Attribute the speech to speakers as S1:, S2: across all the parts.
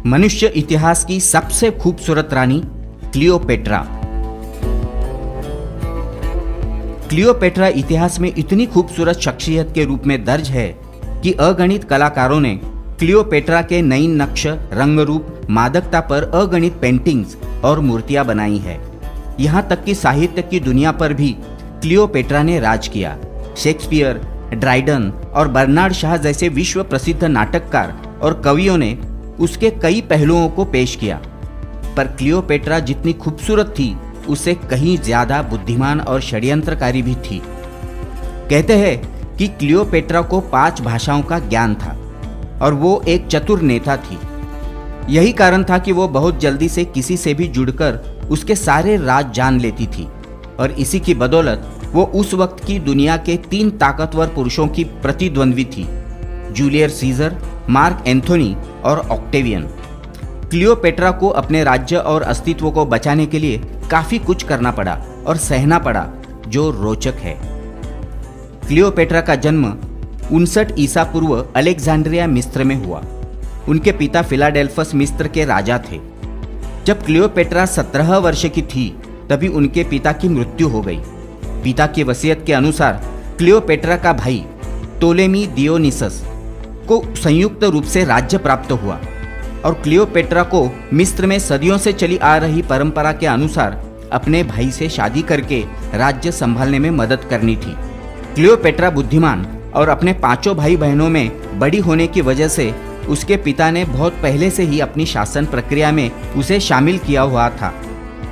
S1: मनुष्य इतिहास की सबसे खूबसूरत रानी क्लियोपेट्रा। क्लियोपेट्रा इतिहास में इतनी खूबसूरत शख्सियत के रूप में दर्ज है कि अगणित कलाकारों ने क्लियोपेट्रा के नयन नक्श, रंग रूप, मादकता पर अगणित पेंटिंग्स और मूर्तियां बनाई है। यहाँ तक कि साहित्य की दुनिया पर भी क्लियोपेट्रा ने राज किया। शेक्सपियर, ड्राइडन और बर्नार्ड शाह जैसे विश्व प्रसिद्ध नाटककार और कवियों ने उसके कई पहलुओं को पेश किया, पर क्लियोपेट्रा जितनी खूबसूरत थी उससे कहीं ज्यादा बुद्धिमान और षड्यंत्रकारी भी थी। कहते हैं कि क्लियोपेट्रा को 5 भाषाओं का ज्ञान था और वो एक चतुर नेता थी। यही कारण था कि वो बहुत जल्दी से किसी से भी जुड़कर उसके सारे राज जान लेती थी और इसी की बदौलत वो उस वक्त की दुनिया के 3 ताकतवर पुरुषों की प्रतिद्वंद्वी थी, जूलियस सीजर, मार्क एंथोनी और ऑक्टेवियन। क्लियोपेट्रा को अपने राज्य और अस्तित्व को बचाने के लिए काफी कुछ करना पड़ा और सहना पड़ा, जो रोचक है। क्लियोपेट्रा का जन्म 59 ईसा पूर्व अलेक्जेंड्रिया मिस्र में हुआ। उनके पिता फिलाडेल्फस मिस्र के राजा थे। जब क्लियोपेट्रा 17 वर्ष की थी तभी उनके पिता की मृत्यु हो गई। पिता की वसीयत के अनुसार क्लियोपेट्रा का भाई टोलेमी दियोनिसस को संयुक्त रूप से राज्य प्राप्त हुआ और क्लियोपेट्रा को मिस्र में सदियों से चली आ रही परंपरा के अनुसार अपने भाई से शादी करके राज्य संभालने में मदद करनी थी। क्लियोपेट्रा बुद्धिमान और अपने 5 भाई बहनों में बड़ी होने की वजह से उसके पिता ने बहुत पहले से ही अपनी शासन प्रक्रिया में उसे शामिल किया हुआ था।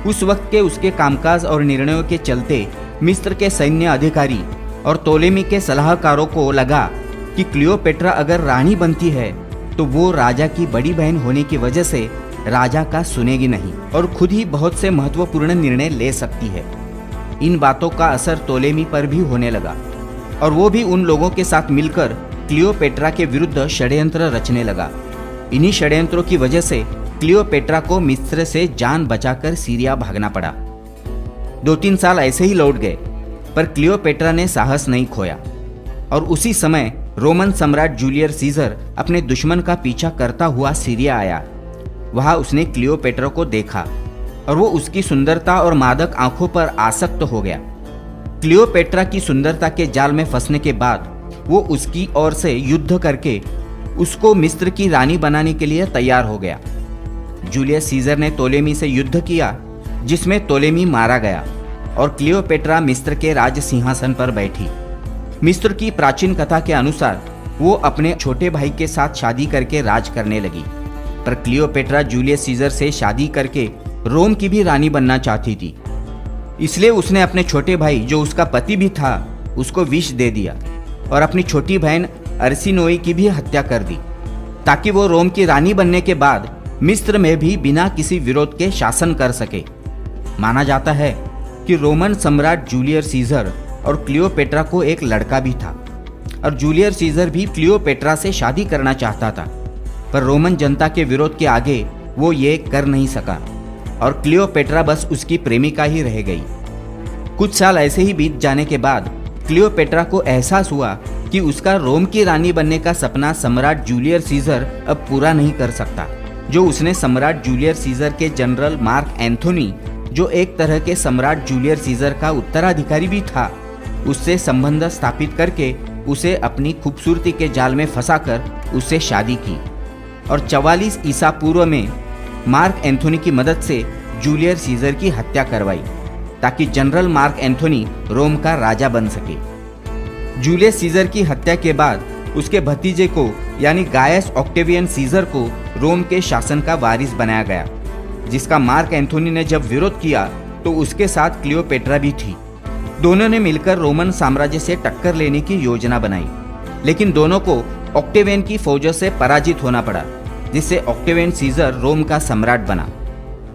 S1: उस वक्त के उसके कामकाज और निर्णयों के चलते मिस्र के सैन्य अधिकारी और टोलेमी के सलाहकारों को लगा कि क्लियोपेट्रा अगर रानी बनती है तो वो राजा की बड़ी बहन होने की वजह से राजा का सुनेगी नहीं और खुद ही बहुत से महत्वपूर्ण निर्णय ले सकती है। इन बातों का असर टोलेमी पर भी होने लगा और वो भी उन लोगों के साथ मिलकर क्लियोपेट्रा के विरुद्ध षड्यंत्र रचने लगा। इन्हीं षड्यंत्रों की वजह से क्लियोपेट्रा को मिस्र से जान बचाकर सीरिया भागना पड़ा। 2-3 साल ऐसे ही लौट गए, पर क्लियोपेट्रा ने साहस नहीं खोया और उसी समय रोमन सम्राट जूलियस सीजर अपने दुश्मन का पीछा करता हुआ सीरिया आया। वहां उसने क्लियोपेट्रा को देखा और वो उसकी सुंदरता और मादक आंखों पर आसक्त हो गया। क्लियोपेट्रा की सुंदरता के जाल में फंसने के बाद वो उसकी ओर से युद्ध करके उसको मिस्र की रानी बनाने के लिए तैयार हो गया। जूलियस सीजर ने टोलेमी से युद्ध किया, जिसमें टोलेमी मारा गया और क्लियोपेट्रा मिस्र के राज सिंहासन पर बैठी। मिस्र की प्राचीन कथा के अनुसार वो अपने छोटे भाई के साथ शादी करके राज करने लगी, पर क्लियोपेट्रा जूलियस सीजर से शादी करके रोम की भी रानी बनना चाहती थी। इसलिए उसने अपने छोटे भाई, जो उसका पति भी था, उसको विष दे दिया और अपनी छोटी बहन अर्सिनोई की भी हत्या कर दी, ताकि वो रोम की रानी बनने के बाद मिस्र में भी बिना किसी विरोध के शासन कर सके। माना जाता है कि रोमन सम्राट जूलियस सीजर और क्लियोपेट्रा को एक लड़का भी था और जूलियस सीजर भी क्लियोपेट्रा से शादी करना चाहता था, पर रोमन जनता के विरोध के आगे वो ये कर नहीं सका और क्लियोपेट्रा बस उसकी प्रेमिका ही रह गई। कुछ साल ऐसे ही बीत जाने के बाद क्लियोपेट्रा को एहसास हुआ कि उसका रोम की रानी बनने का सपना सम्राट जूलियस सीजर अब पूरा नहीं कर सकता, जो उसने सम्राट जूलियस सीजर के जनरल मार्क एंथोनी, जो एक तरह के सम्राट जूलियस सीजर का उत्तराधिकारी भी था, उससे संबंध स्थापित करके उसे अपनी खूबसूरती के जाल में फंसाकर उससे शादी की और 44 ईसा पूर्व में मार्क एंथोनी की मदद से जूलियस सीजर की हत्या करवाई, ताकि जनरल मार्क एंथोनी रोम का राजा बन सके। जूलियस सीजर की हत्या के बाद उसके भतीजे को यानी गायस ऑक्टेवियन सीजर को रोम के शासन का वारिस बनाया गया, जिसका मार्क एंथोनी ने जब विरोध किया तो उसके साथ क्लियोपेट्रा भी थी। दोनों ने मिलकर रोमन साम्राज्य से टक्कर लेने की योजना बनाई, लेकिन दोनों को ऑक्टेवियन की फौजों से पराजित होना पड़ा, जिससे ऑक्टेवियन सीजर रोम का सम्राट बना।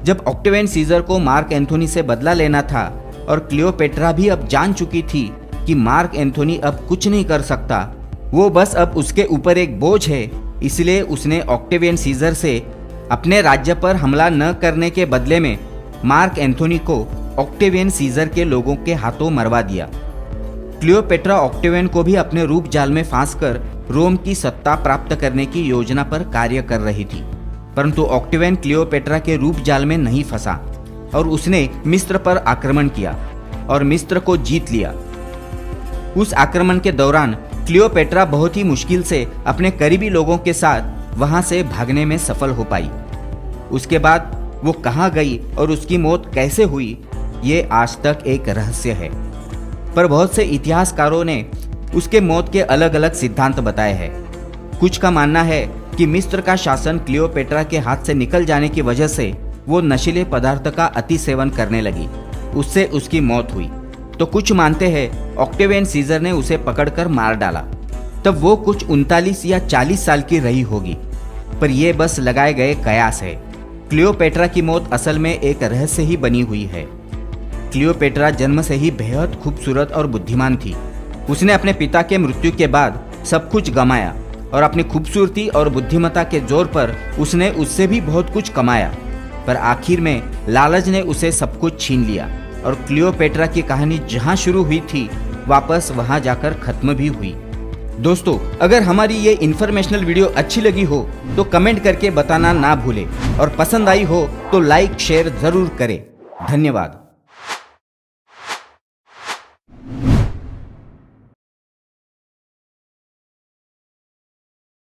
S1: जब ऑक्टेवियन सीजर को मार्क एंथोनी से बदला लेना था और क्लियोपेट्रा भी अब जान चुकी थी कि मार्क एंथोनी अब कुछ नहीं कर सकता, वो बस अब उसके ऊपर एक बोझ है, इसलिए उसने ऑक्टेवियन सीजर से अपने राज्य पर हमला न करने के बदले में मार्क एंथोनी को ऑक्टेवियन सीजर के लोगों के हाथों मरवा दिया। क्लियोपेट्रा ऑक्टेवियन को भी अपने रूप जाल में फांसकर रोम की सत्ता प्राप्त करने की योजना पर कार्य कर रही थी। परंतु ऑक्टेवियन क्लियोपेट्रा के रूप जाल में नहीं फंसा और उसने मिस्र पर आक्रमण किया और मिस्र को जीत लिया। उस आक्रमण के दौरान क्लियोपेट्रा बहुत ही मुश्किल से अपने करीबी लोगों के साथ वहां से भागने में सफल हो पाई। उसके बाद वो कहाँ गई और उसकी मौत कैसे हुई, ये आज तक एक रहस्य है। पर बहुत से इतिहासकारों ने उसके मौत के अलग अलग सिद्धांत बताए हैं। कुछ का मानना है कि मिस्र का शासन क्लियोपेट्रा के हाथ से निकल जाने की वजह से वो नशीले पदार्थ का अति सेवन करने लगी, उससे उसकी मौत हुई। तो कुछ मानते हैं ऑक्टेवियन सीजर ने उसे पकड़कर मार डाला, तब वो कुछ 39 या 40 साल की रही होगी। पर यह बस लगाए गए कयास है। क्लियोपेट्रा की मौत असल में एक रहस्य ही बनी हुई है। क्लियोपेट्रा जन्म से ही बेहद खूबसूरत और बुद्धिमान थी। उसने अपने पिता के मृत्यु के बाद सब कुछ गंवाया और अपनी खूबसूरती और बुद्धिमत्ता के जोर पर उसने उससे भी बहुत कुछ कमाया। पर आखिर में लालच ने उसे सब कुछ छीन लिया और क्लियोपेट्रा की कहानी जहां शुरू हुई थी वापस वहां जाकर खत्म भी हुई। दोस्तों, अगर हमारी ये इन्फॉर्मेशनल वीडियो अच्छी लगी हो तो कमेंट करके बताना ना भूलें और पसंद आई हो तो लाइक शेयर जरूर करें। धन्यवाद।